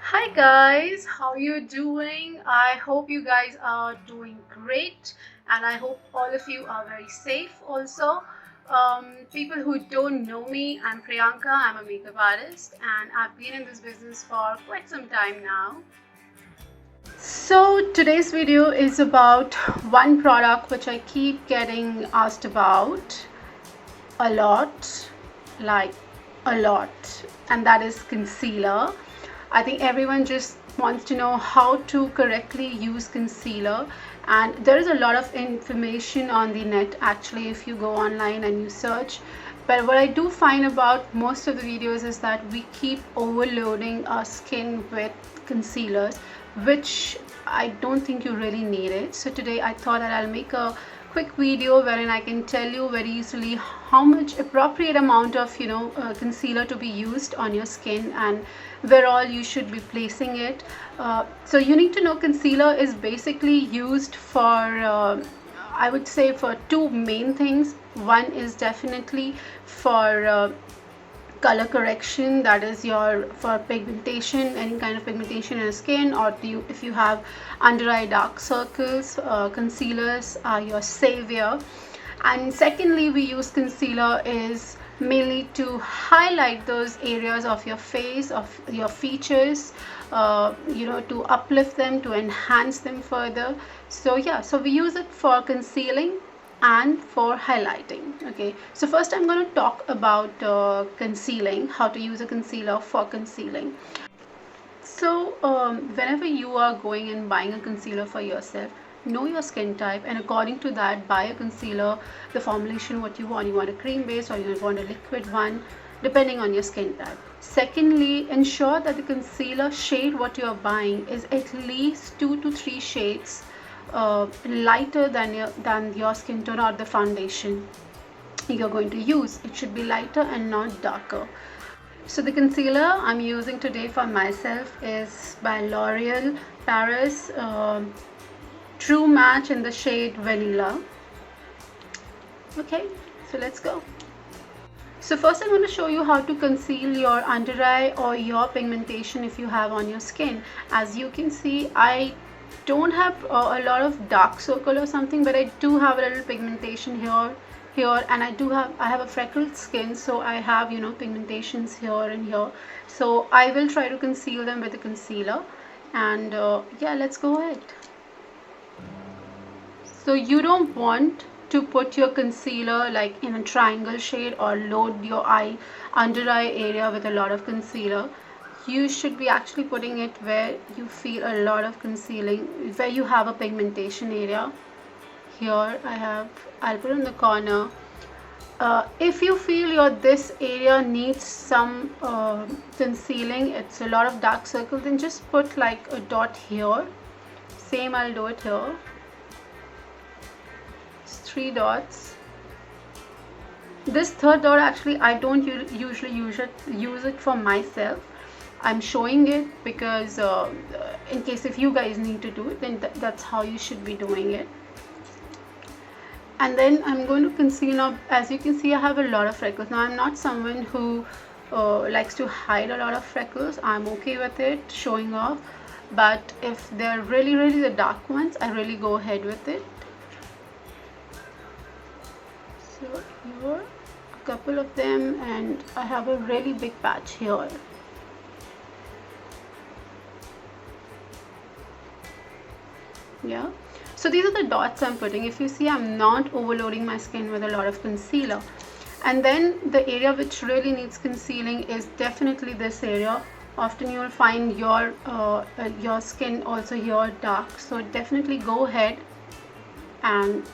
Hi guys, how you doing? I hope you guys are doing great and I hope all of you are very safe also. People who don't know me, I'm Priyanka, I'm a makeup artist and I've been in this business for quite some time now. So today's video is about one product which I keep getting asked about a lot, like a lot, and that is concealer. I think everyone just wants to know how to correctly use concealer, and there is a lot of information on the net actually if you go online and you search. But what I do find about most of the videos is that we keep overloading our skin with concealers, which I don't think you really need it. So today I thought that I'll make a quick video wherein I can tell you very easily how much appropriate amount of concealer to be used on your skin and where all you should be placing it. So you need to know concealer is basically used for I would say for two main things. One is definitely for color correction, that is your for pigmentation, any kind of pigmentation in your skin, or if you have under eye dark circles, concealers are your savior. And secondly, we use concealer is mainly to highlight those areas of your face, of your features, to uplift them, to enhance them further. So yeah, so we use it for concealing and for highlighting. Okay, so first I'm going to talk about concealing, how to use a concealer for concealing. So whenever you are going and buying a concealer for yourself, know your skin type and according to that buy a concealer, the formulation what you want. You want a cream base or you want a liquid one, depending on your skin type. Secondly, ensure that the concealer shade what you are buying is at least 2 to 3 shades lighter than your skin tone or the foundation you're going to use. It should be lighter and not darker. So the concealer I'm using today for myself is by L'Oreal Paris True Match in the shade Vanilla. Okay, so let's go. So first I'm going to show you how to conceal your under eye or your pigmentation if you have on your skin. As you can see, I don't have a lot of dark circle or something, but I do have a little pigmentation here, and I have a freckled skin, so I have pigmentations here and here. So I will try to conceal them with the concealer, and yeah, let's go ahead. So you don't want to put your concealer like in a triangle shade or load your under eye area with a lot of concealer. You should be actually putting it where you feel a lot of concealing, where you have a pigmentation area. Here I'll put it in the corner. If you feel this area needs some concealing, it's a lot of dark circle, then just put like a dot here. Same, I'll do it here. It's 3 dots. This third dot actually I don't usually use it for myself. I'm showing it because in case if you guys need to do it, then that's how you should be doing it. And then I'm going to conceal. Now as you can see, I have a lot of freckles. Now I'm not someone who likes to hide a lot of freckles. I'm okay with it showing off, but if they're really the dark ones, I really go ahead with it. So here a couple of them, and I have a really big patch here. Yeah, so these are the dots I'm putting. If you see, I'm not overloading my skin with a lot of concealer. And then the area which really needs concealing is definitely this area. Often you'll find your skin also here dark, so definitely go ahead and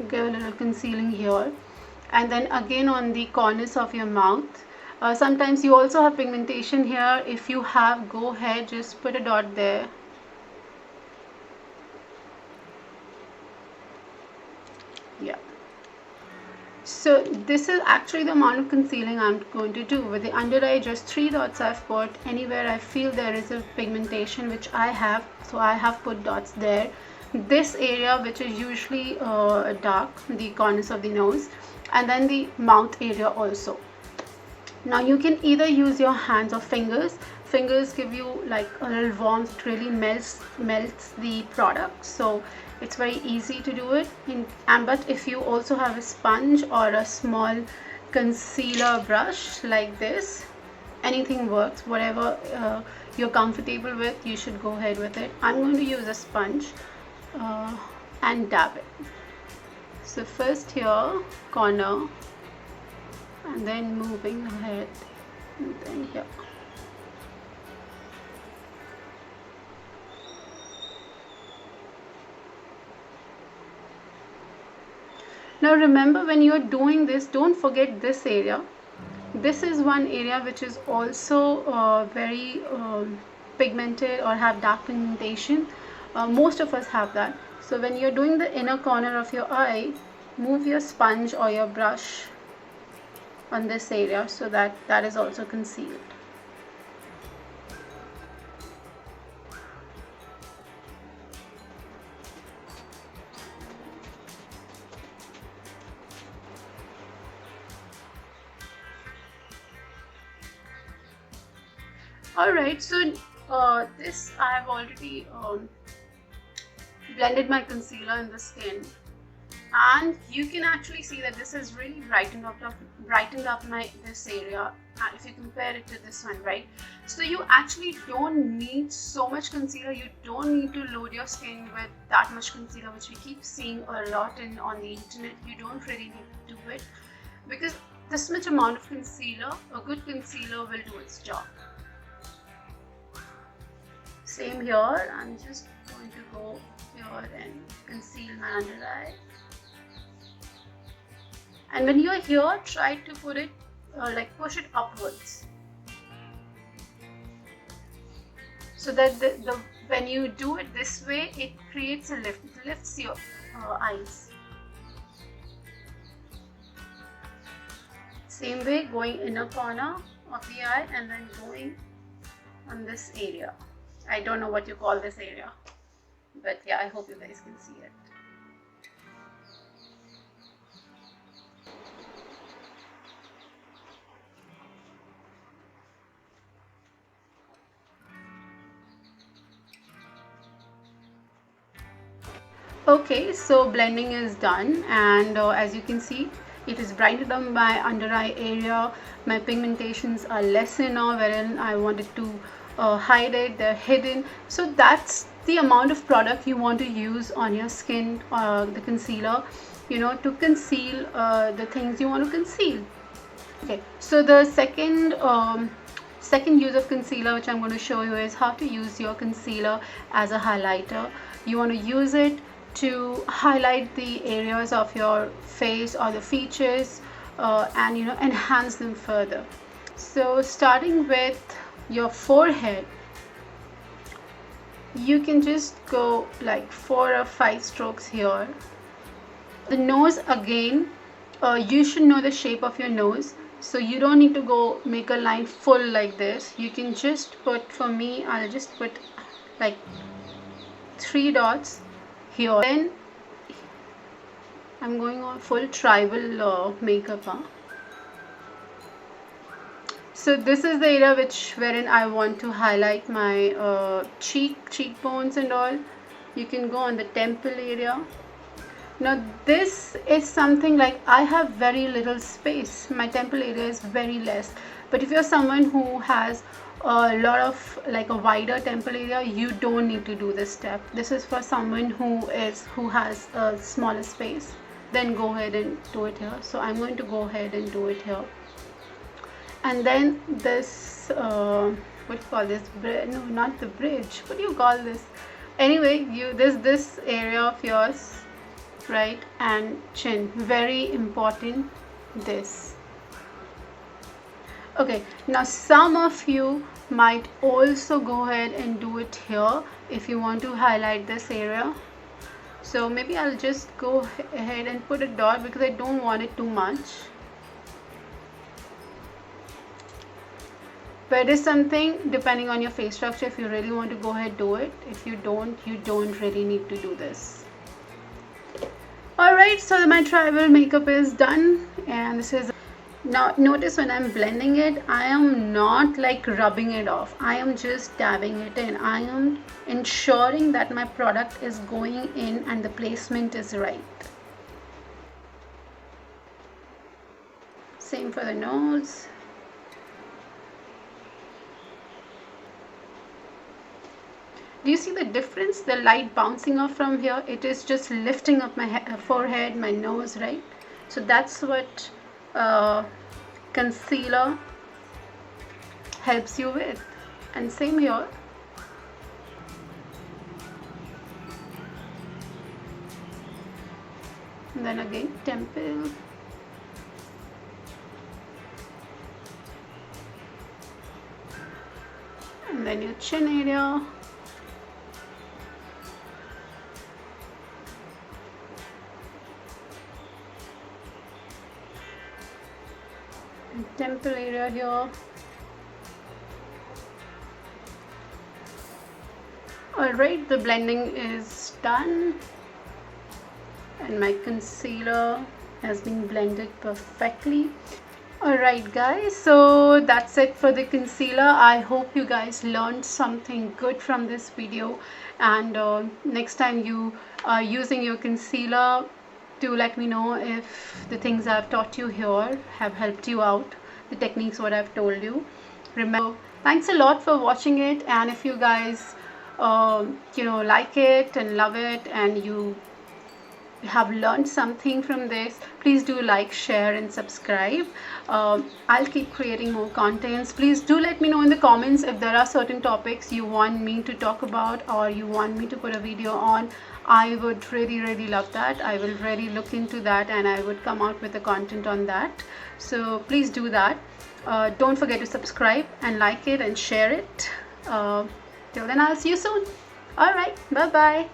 give a little concealing here. And then again on the corners of your mouth. Sometimes you also have pigmentation here. If you have, go ahead, just put a dot there. Yeah, so this is actually the amount of concealing I'm going to do. With the under eye, just 3 dots I've put. Anywhere I feel there is a pigmentation, which I have, so I have put dots there. This area which is usually dark, the corners of the nose, and then the mouth area also. Now you can either use your hands or fingers. fingers give you like a little warmth. It really melts the product, so it's very easy to do it. But if you also have a sponge or a small concealer brush like this, anything works. Whatever you're comfortable with, you should go ahead with it. I'm going to use a sponge and dab it. So first here, corner, and then moving ahead, and then here. Now remember, when you're doing this, don't forget this area. This is one area which is also very pigmented or have dark pigmentation. Most of us have that. So when you're doing the inner corner of your eye, move your sponge or your brush on this area so that that is also concealed. Alright, so this I have already blended my concealer in the skin, and you can actually see that this has really brightened up this area if you compare it to this one, right? So you actually don't need so much concealer. You don't need to load your skin with that much concealer, which we keep seeing a lot on the internet. You don't really need to do it, because this much amount of concealer, a good concealer will do its job. Same here, I'm just going to go here and conceal my under eye. And when you're here, try to put it push it upwards, so that when you do it this way, it creates a lift. It lifts your eyes. Same way, going inner corner of the eye and then going on this area. I don't know what you call this area, but yeah, I hope you guys can see it. Okay, so blending is done, and as you can see, it is brightened up my under eye area. My pigmentations are lesser now, wherein I wanted to hide it. They're hidden. So that's the amount of product you want to use on your skin, the concealer, to conceal the things you want to conceal. Okay, so the second use of concealer which I'm going to show you is how to use your concealer as a highlighter. You want to use it to highlight the areas of your face or the features, and enhance them further. So starting with your forehead, you can just go like 4 or 5 strokes here. The nose, again, you should know the shape of your nose, so you don't need to go make a line full like this. You can just put, for me, I'll just put like 3 dots here. Then I'm going on full tribal makeup. So this is the area wherein I want to highlight my cheekbones and all. You can go on the temple area. Now this is something like, I have very little space. My temple area is very less. But if you're someone who has a lot of a wider temple area, you don't need to do this step. This is for someone who has a smaller space. Then go ahead and do it here. So I'm going to go ahead and do it here. And then this what do you call this? No, not the bridge. What do you call this? Anyway, this area of yours, right, and chin, very important. This. Okay, now some of you might also go ahead and do it here if you want to highlight this area. So maybe I'll just go ahead and put a dot because I don't want it too much. But it is something depending on your face structure. If you really want to go ahead, do it. If you don't really need to do this. Alright, so my tribal makeup is done, and this is Now notice when I'm blending it, I am not like rubbing it off. I am just dabbing it in. I am ensuring that my product is going in and the placement is right. Same for the nose. Do you see the difference? The light bouncing off from here, it is just lifting up my forehead, my nose, right? So that's what concealer helps you with. And same here. And then again, temple. And then your chin area. And temple area here. Alright, the blending is done. And my concealer has been blended perfectly. Alright guys, so that's it for the concealer. I hope you guys learned something good from this video, and next time you are using your concealer, do let me know if the things I've taught you here have helped you out, the techniques what I've told you. Remember, thanks a lot for watching it, and if you guys like it and love it and you have learned something from this, please do like, share and subscribe. I'll keep creating more contents. Please do let me know in the comments if there are certain topics you want me to talk about or you want me to put a video on. I would really love that. I will really look into that and I would come out with the content on that. So please do that. Don't forget to subscribe and like it and share it. Till then, I'll see you soon. Alright, bye bye.